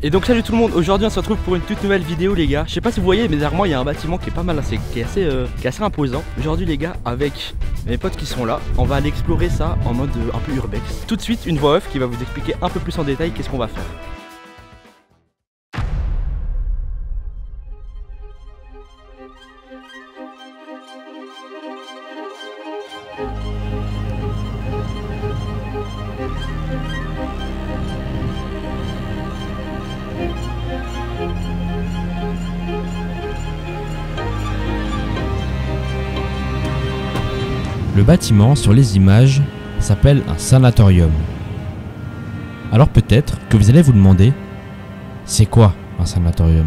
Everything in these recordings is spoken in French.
Et donc salut tout le monde, aujourd'hui on se retrouve pour une toute nouvelle vidéo les gars. Je sais pas si vous voyez mais derrière moi il y a un bâtiment qui est pas mal, qui est assez imposant. Aujourd'hui les gars, avec mes potes qui sont là, on va aller explorer ça en mode un peu urbex. Tout de suite une voix off qui va vous expliquer un peu plus en détail qu'est-ce qu'on va faire. Le bâtiment sur les images s'appelle un sanatorium. Alors peut-être que vous allez vous demander, c'est quoi un sanatorium?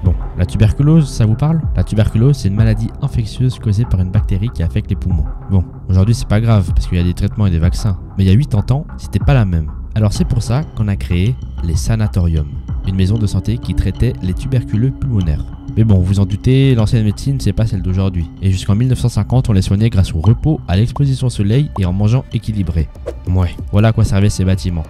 Bon, la tuberculose, ça vous parle? La tuberculose, c'est une maladie infectieuse causée par une bactérie qui affecte les poumons. Bon, aujourd'hui c'est pas grave parce qu'il y a des traitements et des vaccins, mais il y a 80 ans, c'était pas la même. Alors c'est pour ça qu'on a créé les sanatoriums, une maison de santé qui traitait les tuberculeux pulmonaires. Mais bon, vous en doutez, l'ancienne médecine, c'est pas celle d'aujourd'hui. Et jusqu'en 1950, on les soignait grâce au repos, à l'exposition au soleil et en mangeant équilibré. Ouais, voilà à quoi servaient ces bâtiments.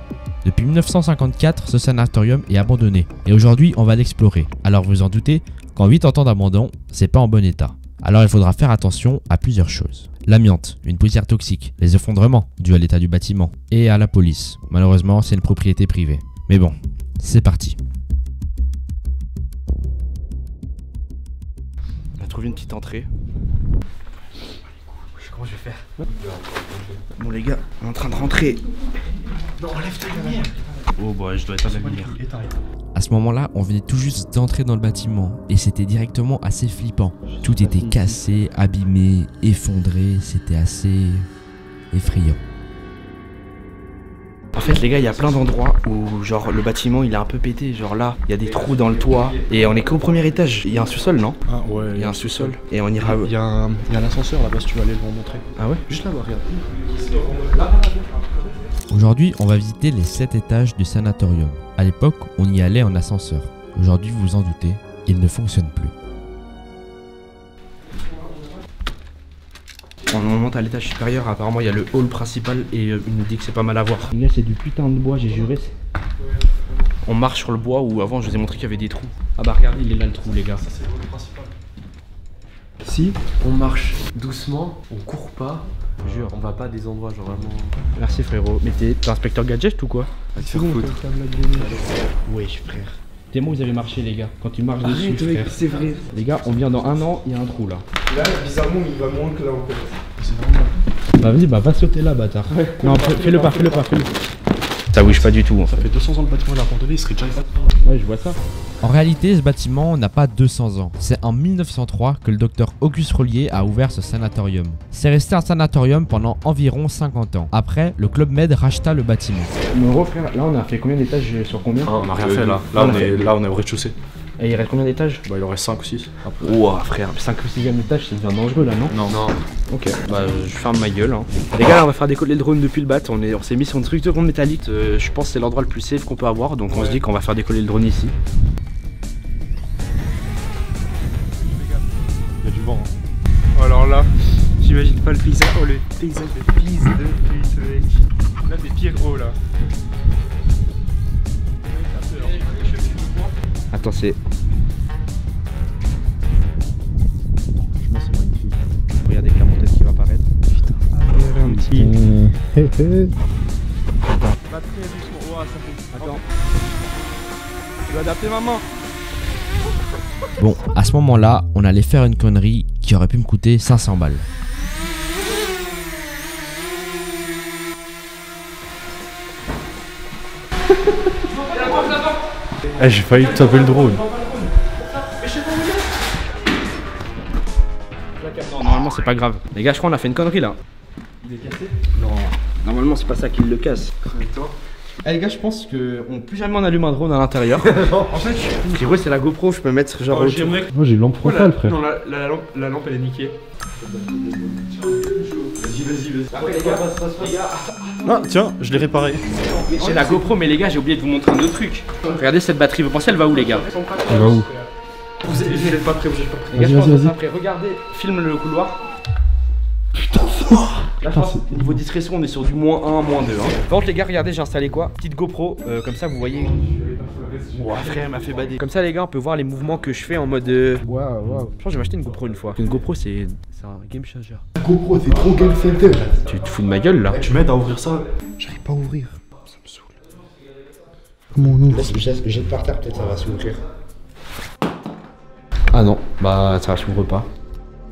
Depuis 1954, ce sanatorium est abandonné. Et aujourd'hui, on va l'explorer. Alors vous en doutez, qu'en 80 ans d'abandon, c'est pas en bon état. Alors il faudra faire attention à plusieurs choses. L'amiante, une poussière toxique, les effondrements, dus à l'état du bâtiment, et à la police. Malheureusement, c'est une propriété privée. Mais bon, c'est parti. Trouver une petite entrée. Comment je vais faire? Bon les gars, on est en train de rentrer. Non, enlève ta lumière. Oh bah je dois être à la lumière. À ce moment-là, on venait tout juste d'entrer dans le bâtiment et c'était directement assez flippant. Tout était cassé, abîmé, effondré, c'était assez effrayant. En fait les gars, il y a plein d'endroits où genre le bâtiment il est un peu pété, genre là, il y a des trous dans le toit et on est qu'au premier étage. Il y a un sous-sol, non? Ah ouais. Il y a un sous-sol et on ira. Il y a un ascenseur là-bas si tu veux aller le montrer. Ah ouais? Juste là-bas, regarde. Aujourd'hui, on va visiter les 7 étages du sanatorium. À l'époque, on y allait en ascenseur. Aujourd'hui, vous vous en doutez, il ne fonctionne plus. On monte à l'étage supérieur, apparemment il y a le hall principal et il nous dit que c'est pas mal à voir. Là c'est du putain de bois, j'ai juré. On marche sur le bois où avant je vous ai montré qu'il y avait des trous. Ah bah regardez, il est là le trou les gars. Ça c'est le hall principal. Si on marche doucement, on court pas, jure, on va pas à des endroits genre vraiment... Merci frérot, mais t'es inspecteur gadget ou quoi? À te faire foutre. Wesh frère. Dis-moi où vous avez marché les gars, quand tu marches dessus frère. C'est vrai. Les gars, on vient dans un an, il y a un trou là. Là, bizarrement, il va moins que là en fait. Bah vas-y, bah va sauter là bâtard. Ouais. Non, fais-le pas. Ça bouge pas du tout en fait. Ça fait 200 ans le bâtiment il a abandonné, il serait déjà... Ouais, je vois ça. En réalité, ce bâtiment n'a pas 200 ans. C'est en 1903 que le docteur Auguste Rollier a ouvert ce sanatorium. C'est resté un sanatorium pendant environ 50 ans. Après, le Club Med racheta le bâtiment. Mais gros frère, là on a fait combien d'étages sur combien? Ah, on a rien fait là. Là on est au rez-de-chaussée. Et il reste combien d'étages? Bah il en reste 5 ou 6. Ouah frère, 5 ou 6ème étage ça devient dangereux là non? Non. Ok, bah je ferme ma gueule hein. Les gars là on va faire décoller le drone depuis le bat, on s'est mis sur une structure métallique, je pense que c'est l'endroit le plus safe qu'on peut avoir, donc on se dit qu'on va faire décoller le drone ici. Il y a du vent hein. Alors là, j'imagine pas le paysage. Oh le paysage de fils de pute mec. Là t'es Pierrot là. Attends c'est... Franchement c'est magnifique. Regardez que la montagne qui va apparaître. Putain, un petit... Pas très doucement. Oh, ça fait... Attends. Tu vas adapter maman. Bon, à ce moment-là, on allait faire une connerie qui aurait pu me coûter 500 balles. Eh j'ai failli taper le drone. Non, normalement c'est pas grave. Les gars je crois qu'on a fait une connerie là. Il est cassé? Non, normalement c'est pas ça qui le casse. Et toi? Eh les gars je pense que plus jamais on allume un drone à l'intérieur. En fait frérot c'est la GoPro, je peux mettre genre... Oh, j'aimerais... Moi j'ai une lampe frontale frère. Non la lampe elle est niquée. Vas-y. Après les gars, Ah tiens, je l'ai réparé. j'ai la GoPro mais les gars j'ai oublié de vous montrer un autre truc. Regardez cette batterie, vous pensez elle va où les gars? Elle va où? Vous êtes pas prêts, Les gars, je pense Vas-y. après, regardez, filme le couloir. Là, je pense, niveau discrétion, on est sur du -1, -2. Hein. Par contre, les gars, regardez, j'ai installé quoi? Petite GoPro, comme ça, vous voyez. Ouah, frère, m'a fait bader. Comme ça, les gars, on peut voir les mouvements que je fais en mode. Waouh. Je pense que je vais m'acheter une GoPro une fois. Une GoPro, c'est un game changer. GoPro, c'est trop game center. Tu te fous de ma gueule là? Tu m'aides à ouvrir ça? J'arrive pas à ouvrir. Ça me saoule. Comment on ouvre? Jette par terre, peut-être ça va s'ouvrir. Ah non, bah ça s'ouvre pas.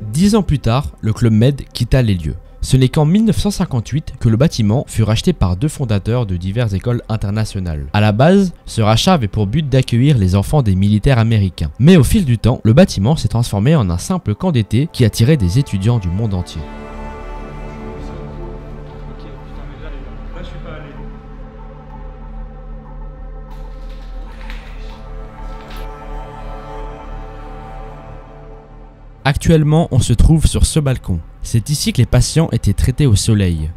10 ans plus tard, le Club Med quitta les lieux. Ce n'est qu'en 1958 que le bâtiment fut racheté par 2 fondateurs de diverses écoles internationales. À la base, ce rachat avait pour but d'accueillir les enfants des militaires américains. Mais au fil du temps, le bâtiment s'est transformé en un simple camp d'été qui attirait des étudiants du monde entier. Là, je suis pas allé. Actuellement, on se trouve sur ce balcon. C'est ici que les patients étaient traités au soleil.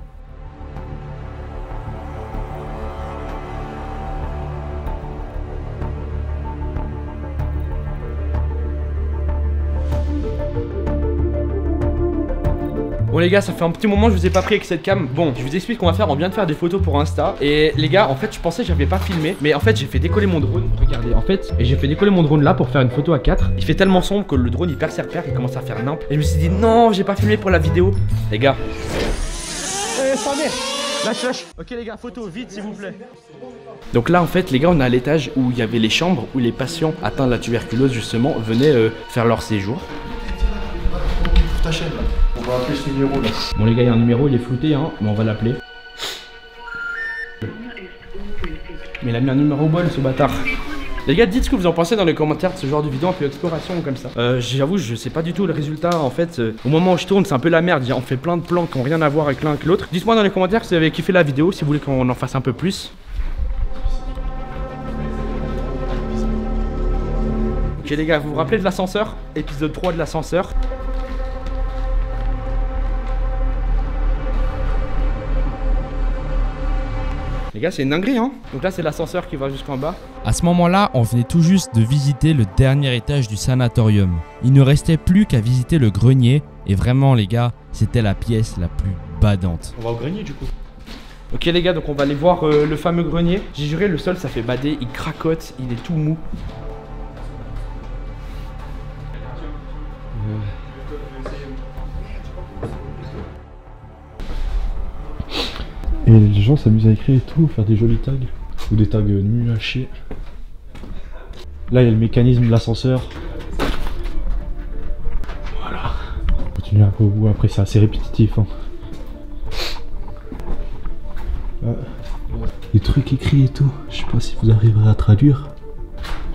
Bon les gars, ça fait un petit moment que je vous ai pas pris avec cette cam. Bon, je vous explique qu'on va faire. On vient de faire des photos pour Insta. Et les gars, en fait, je pensais que j'avais pas filmé. Mais en fait, j'ai fait décoller mon drone. Regardez, en fait, et j'ai fait décoller mon drone là pour faire une photo à 4. Il fait tellement sombre que le drone il perd ses repères, il commence à faire nimp. Et je me suis dit non, j'ai pas filmé pour la vidéo. Les gars. Lâche. Ok les gars, photo, vite s'il vous plaît. Donc là en fait les gars, on est à l'étage où il y avait les chambres où les patients atteints de la tuberculose justement venaient faire leur séjour. Ta chaîne là. On va appeler ce numéro là. Bon les gars, il y a un numéro, il est flouté hein, mais on va l'appeler. Mais il a mis un numéro bol ce bâtard. Les gars, dites ce que vous en pensez dans les commentaires de ce genre de vidéo un peu exploration comme ça. J'avoue, je sais pas du tout le résultat en fait. Au moment où je tourne, c'est un peu la merde. On fait plein de plans qui ont rien à voir avec l'un avec l'autre. Dites-moi dans les commentaires si vous avez kiffé la vidéo, si vous voulez qu'on en fasse un peu plus. Ok les gars, vous vous rappelez de l'ascenseur? Épisode 3 de l'ascenseur. Les gars, c'est une dinguerie hein. Donc là c'est l'ascenseur qui va jusqu'en bas. À ce moment-là, on venait tout juste de visiter le dernier étage du sanatorium. Il ne restait plus qu'à visiter le grenier. Et vraiment les gars, c'était la pièce la plus badante. On va au grenier du coup. Ok les gars, donc on va aller voir le fameux grenier. J'ai juré, le sol ça fait bader, il cracote, il est tout mou. Et les gens s'amusent à écrire et tout, faire des jolis tags. Ou des tags nuls à chier. Là il y a le mécanisme de l'ascenseur. Voilà. Continue un peu au bout, après c'est assez répétitif. Hein. Les trucs écrits et tout, je sais pas si vous arriverez à traduire.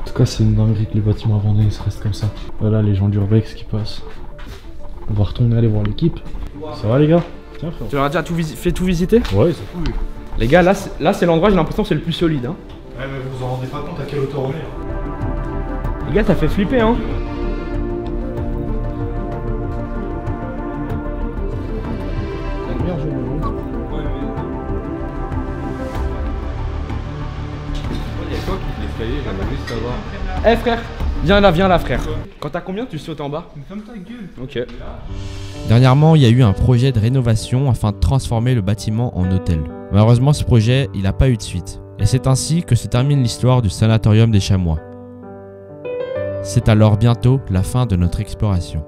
En tout cas c'est une dinguerie que les bâtiments abandonnés se restent comme ça. Voilà les gens d'Urbex qui passent. On va retourner aller voir l'équipe. Ça va les gars? Tiens frère. Tu leur as déjà fait tout visiter? Ouais c'est cool. Les gars, là c'est l'endroit, j'ai l'impression que c'est le plus solide hein. Ouais mais vous vous en rendez pas compte à quelle hauteur on est hein. Les gars, t'as fait flipper hein. Eh frère, viens là frère. Quand t'as combien tu sautes en bas? Ferme ta gueule. Ok. Dernièrement, il y a eu un projet de rénovation afin de transformer le bâtiment en hôtel. Malheureusement, ce projet, il n'a pas eu de suite. Et c'est ainsi que se termine l'histoire du sanatorium des Chamois. C'est alors bientôt la fin de notre exploration.